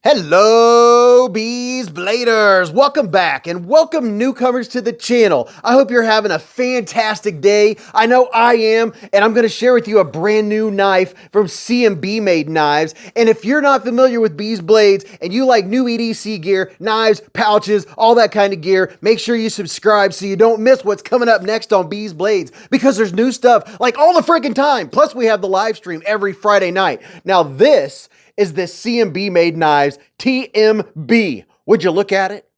Hello, Beez Bladers! Welcome back and welcome newcomers to the channel. I hope you're having a fantastic day. I know I am, and I'm going to share with you a brand new knife from CMB MADE Knives. And if you're not familiar with Beez Blades and you like new EDC gear, knives, pouches, all that kind of gear, make sure you subscribe so you don't miss what's coming up next on Beez Blades, because there's new stuff like all the freaking time. Plus, we have the live stream every Friday night. Now, this is the CMB MADE Knives TNB. Would you look at it?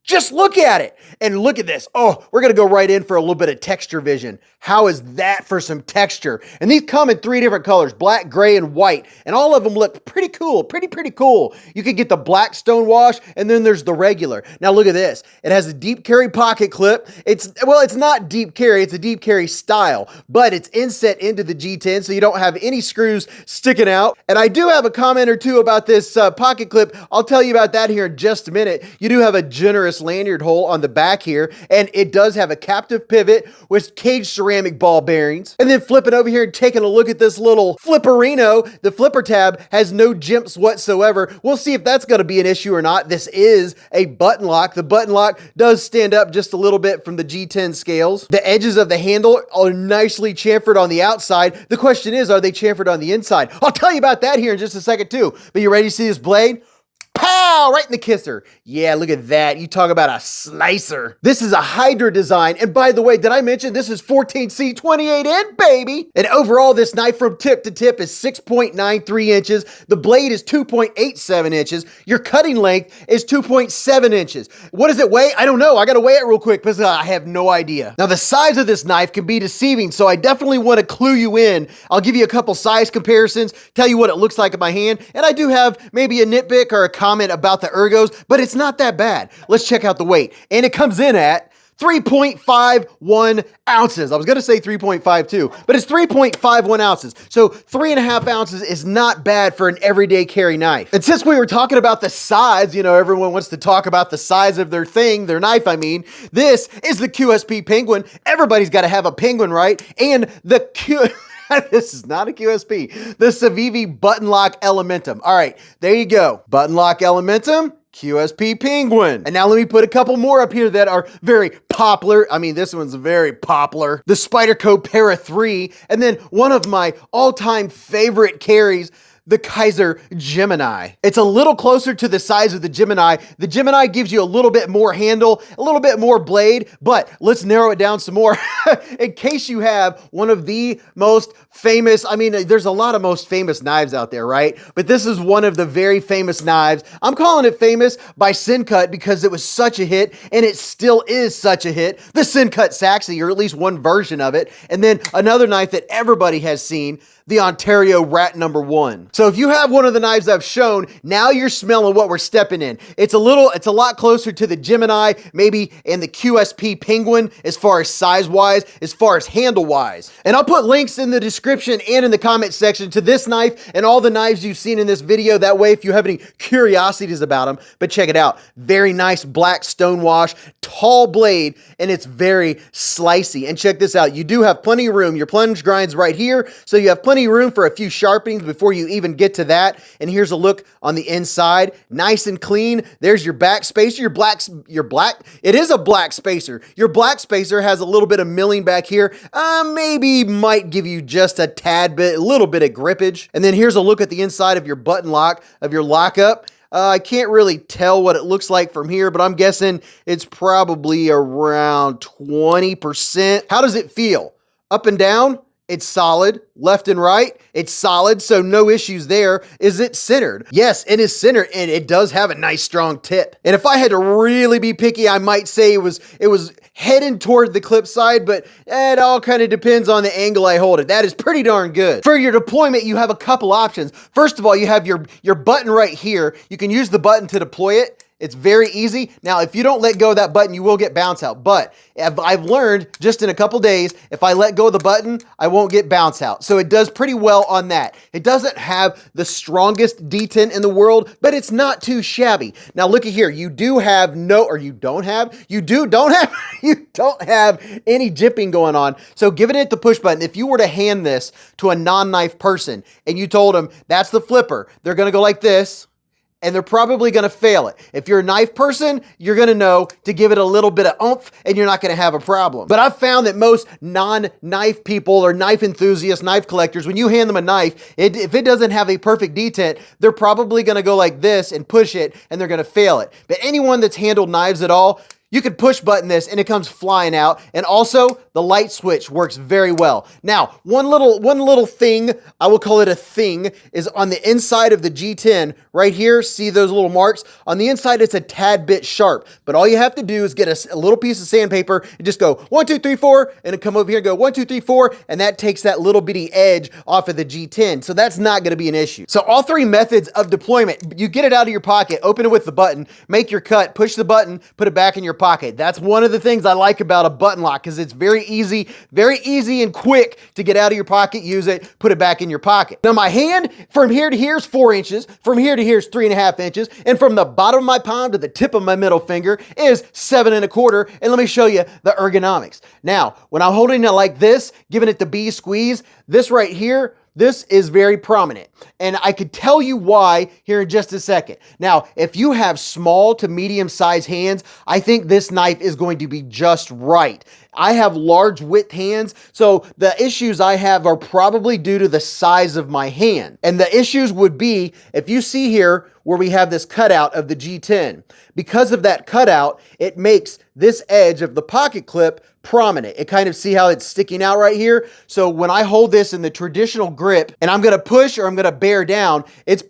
Just look at it and look at this. Oh, we're going to go right in for a little bit of texture vision. How is that for some texture? And these come in 3 different colors, black, gray, and white. And all of them look pretty cool, pretty cool. You could get the black stonewash, and then there's the regular. Now look at this. It has a deep carry pocket clip. It's not deep carry, it's a deep carry style, but it's inset into the G10, so you don't have any screws sticking out. And I do have a comment or two about this pocket clip. I'll tell you about that here in just a minute. You do have a generous lanyard hole on the back here, and it does have a captive pivot with caged ceramic ball bearings. And then flipping over here and taking a look at this little flipperino, the flipper tab has no jimps whatsoever. We'll see if that's going to be an issue or not. This is a button lock. The button lock does stand up just a little bit from the G10 scales. The edges of the handle are nicely chamfered on the outside. The question is, are they chamfered on the inside? I'll tell you about that here in just a second too. But you ready to see this blade? Pow! Right in the kisser. Yeah, look at that. You talk about a slicer. This is a Hydra design. And by the way, did I mention this is 14C 28N, baby? And overall, this knife from tip to tip is 6.93 inches. The blade is 2.87 inches. Your cutting length is 2.7 inches. What does it weigh? I don't know. I got to weigh it real quick because I have no idea. Now, the size of this knife can be deceiving, so I definitely want to clue you in. I'll give you a couple size comparisons, tell you what it looks like in my hand, and I do have maybe a nitpick or a comment about the ergos, but it's not that bad. Let's check out the weight. And it comes in at 3.51 ounces. I was going to say 3.52, but it's 3.51 ounces. So 3.5 ounces is not bad for an everyday carry knife. And since we were talking about the size, you know, everyone wants to talk about the size of their thing, their knife, I mean, this is the QSP Penguin. Everybody's got to have a Penguin, right? And the this is not a QSP. The Civivi Button Lock Elementum. All right, there you go. Button Lock Elementum, QSP Penguin. And now let me put a couple more up here that are very popular. I mean, this one's very popular. The Spyderco Para 3. And then one of my all-time favorite carries, the Kaiser Gemini. It's a little closer to the size of the Gemini. The Gemini gives you a little bit more handle, a little bit more blade, but let's narrow it down some more. In case you have one of the most famous, I mean, there's a lot of most famous knives out there, right? But this is one of the very famous knives. I'm calling it famous by Syncut because it was such a hit, and it still is such a hit. The Syncut Saxy, or at least one version of it. And then another knife that everybody has seen, the Ontario Rat #1. So if you have one of the knives I've shown, now you're smelling what we're stepping in. It's a lot closer to the Gemini, maybe, and the QSP Penguin as far as size-wise, as far as handle-wise. And I'll put links in the description and in the comment section to this knife and all the knives you've seen in this video. That way, if you have any curiosities about them, but check it out. Very nice black stonewash, tall blade, and it's very slicey. And check this out. You do have plenty of room. Your plunge grind's right here, so you have plenty of room for a few sharpenings before you even get to that. And here's a look on the inside, nice and clean. There's your back spacer. It is a black spacer. Your black spacer has a little bit of milling back here. Maybe might give you just a tad bit, a little bit of grippage. And then here's a look at the inside of your button lock, of your lockup. I can't really tell what it looks like from here, but I'm guessing it's probably around 20%. How does it feel? Up and down? It's solid. Left and right, it's solid, so no issues there. Is it centered? Yes, it is centered, and it does have a nice strong tip. And if I had to really be picky, I might say it was heading toward the clip side, but it all kind of depends on the angle I hold it. That is pretty darn good. For your deployment, you have a couple options. First of all, you have your button right here. You can use the button to deploy it. It's very easy. Now, if you don't let go of that button, you will get bounce out. But I've learned just in a couple days, if I let go of the button, I won't get bounce out. So it does pretty well on that. It doesn't have the strongest detent in the world, but it's not too shabby. Now, look at here. You don't have any jipping going on. So giving it the push button, if you were to hand this to a non-knife person and you told them that's the flipper, they're going to go like this. and they're probably gonna fail it. If you're a knife person, you're gonna know to give it a little bit of oomph and you're not gonna have a problem. But I've found that most non-knife people or knife enthusiasts, knife collectors, when you hand them a knife, if it doesn't have a perfect detent, they're probably gonna go like this and push it and they're gonna fail it. But anyone that's handled knives at all, you can push button this and it comes flying out. And also the light switch works very well. Now, one little thing, I will call it a thing, is on the inside of the G10 right here. See those little marks? On the inside, it's a tad bit sharp, but all you have to do is get a little piece of sandpaper and just go 1, 2, 3, 4, and then come over here and go 1, 2, 3, 4, and that takes that little bitty edge off of the G10. So that's not gonna be an issue. So all three methods of deployment, you get it out of your pocket, open it with the button, make your cut, push the button, put it back in your pocket. That's one of the things I like about a button lock, because it's very easy and quick to get out of your pocket, use it, put it back in your pocket. Now my hand from here to here is 4 inches, from here to here is 3.5 inches, and from the bottom of my palm to the tip of my middle finger is 7.25. And let me show you the ergonomics. Now, when I'm holding it like this, giving it the Beez squeeze, this right here, this is very prominent, and I could tell you why here in just a second. Now, if you have small to medium sized hands, I think this knife is going to be just right. I have large width hands, so the issues I have are probably due to the size of my hand. And the issues would be, if you see here where we have this cutout of the G10, because of that cutout, it makes this edge of the pocket clip prominent. It kind of, see how it's sticking out right here? So when I hold this in the traditional grip and I'm gonna push or I'm gonna bear down, it's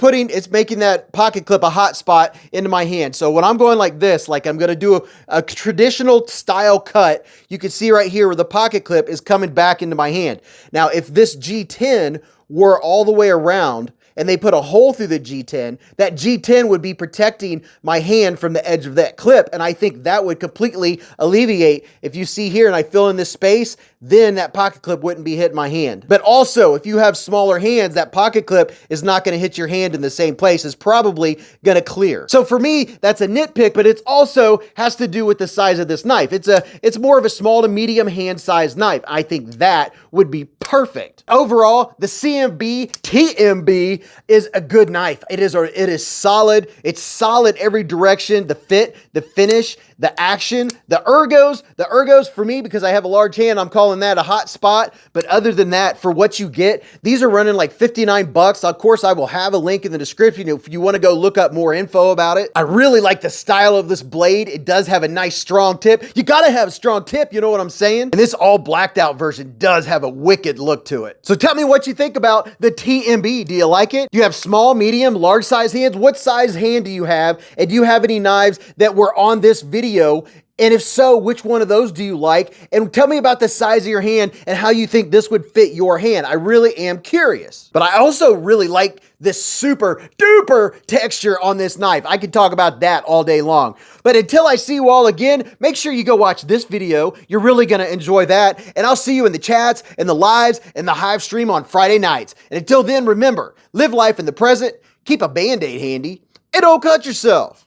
making that pocket clip a hot spot into my hand. So when I'm going like this, like I'm gonna do a traditional style cut, you can see right here where the pocket clip is coming back into my hand. Now, if this G10 were all the way around and they put a hole through the G10, that G10 would be protecting my hand from the edge of that clip. And I think that would completely alleviate, if you see here and I fill in this space, then that pocket clip wouldn't be hitting my hand. But also, if you have smaller hands, that pocket clip is not gonna hit your hand in the same place. It's probably gonna clear. So for me, that's a nitpick, but it also has to do with the size of this knife. It's more of a small to medium hand size knife. I think that would be perfect. Overall, the CMB TNB is a good knife. It is solid. It's solid every direction. The fit, the finish, the action, the ergos for me, because I have a large hand, I'm calling that a hot spot. But other than that, for what you get, these are running like 59 bucks. Of course, I will have a link in the description if you want to go look up more info about it. I really like the style of this blade. It does have a nice strong tip. You gotta have a strong tip, you know what I'm saying? And this all blacked out version does have a wicked look to it. So tell me what you think about the TNB. Do you like it? Do you have small, medium, large size hands? What size hand do you have? And do you have any knives that were on this video? And if so, which one of those do you like? And tell me about the size of your hand and how you think this would fit your hand. I really am curious. But I also really like this super duper texture on this knife. I could talk about that all day long. But until I see you all again, make sure you go watch this video. You're really gonna enjoy that. And I'll see you in the chats and the lives and the Hive stream on Friday nights. And until then, remember, live life in the present, keep a Band-Aid handy, and don't cut yourself.